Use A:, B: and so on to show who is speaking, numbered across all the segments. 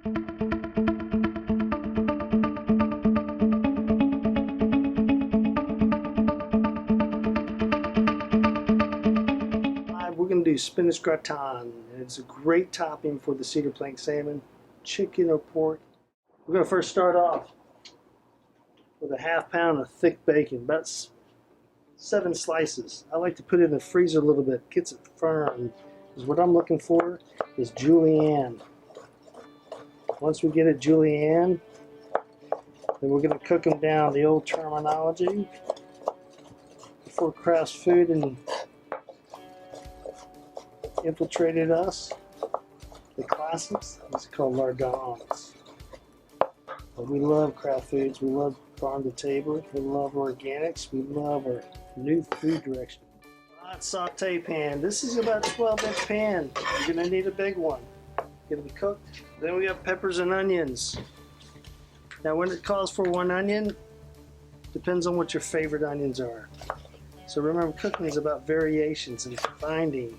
A: We're going to do spinach gratin. It's a great topping for the Cedar Plank salmon, chicken or pork. We're going to first start off with a ½ pound of thick bacon, about 7 slices. I like to put it in the freezer a little bit, gets it firm. Because what I'm looking for is julienne. Once we get it julienne, then we're going to cook them down. The old terminology before Kraft food and infiltrated us, the classics, it's called lardons. But we love Kraft foods, we love farm to table, we love organics, we love our new food direction. Hot saute pan. This is about a 12-inch pan. You're going to need a big one. Get them cooked. Then we have peppers and onions. Now when it calls for 1 onion, depends on what your favorite onions are. So remember, cooking is about variations and finding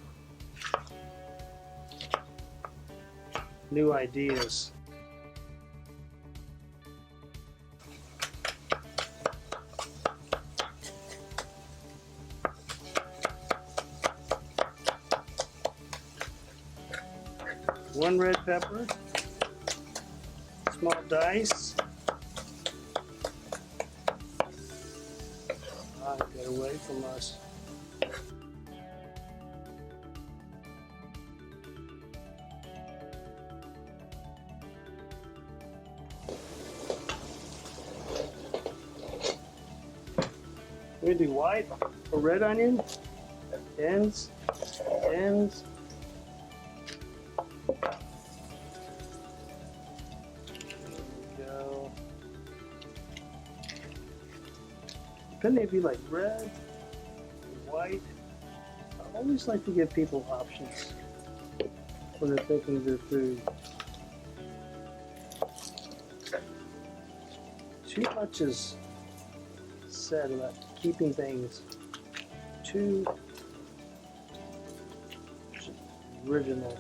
A: new ideas. One red pepper, small dice. Get away from us. We do white or red onion, ends. There we go. Depending if you like red or white, I always like to give people options when they're thinking of their food. Too much is said about keeping things too original.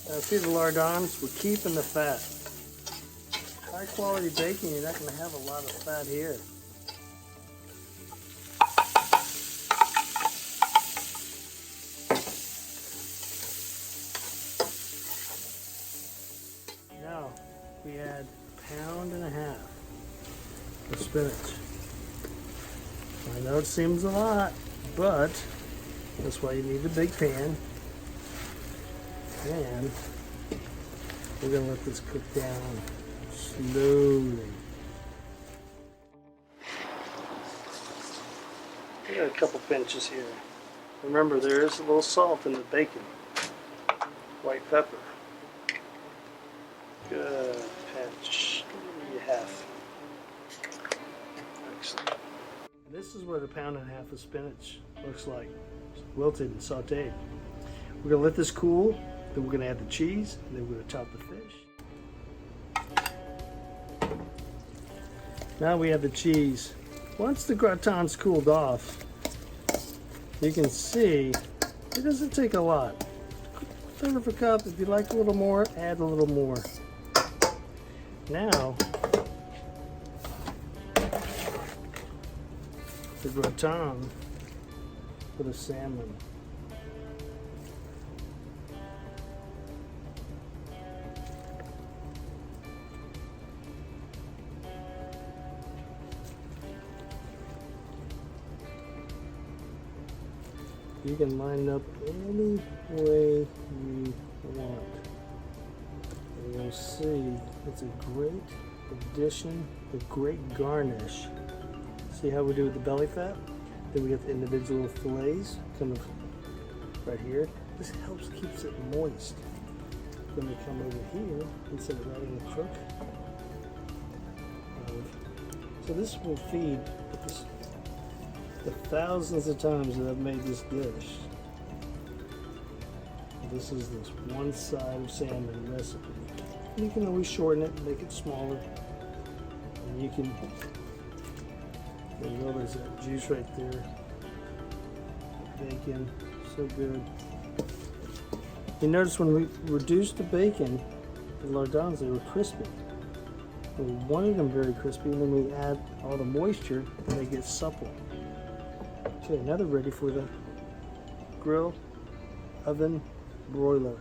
A: Now see the lardons, we're keeping the fat. High quality bacon, you're not going to have a lot of fat here. Now we add 1.5 pounds of spinach. I know it seems a lot, but that's why you need the big pan. And we're going to let this cook down slowly. We got a couple pinches here. Remember, there is a little salt in the bacon. White pepper. Good pinch. Maybe half. Excellent. And this is what 1.5 pounds of spinach looks like. It's wilted and sauteed. We're going to let this cool. Then we're going to add the cheese, and then we're going to chop the fish. Now we have the cheese. Once the gratin's cooled off, you can see it doesn't take a lot. 1/3 cup. If you like a little more, add a little more. Now the gratin for the salmon. You can line up any way you want. And you'll see it's a great addition, a great garnish. See how we do with the belly fat? Then we get the individual fillets kind of right here. This helps keeps it moist. Then we come over here instead of adding a crook. So this will feed this, the thousands of times that I've made this dish. This is this one side of salmon recipe. You can always shorten it and make it smaller. And you can, there you go, there's that juice right there. Bacon, so good. You notice when we reduced the bacon, the lardons, they were crispy. We wanted them very crispy, and then we add all the moisture and they get supple. Okay, now they're ready for the grill, oven, broiler.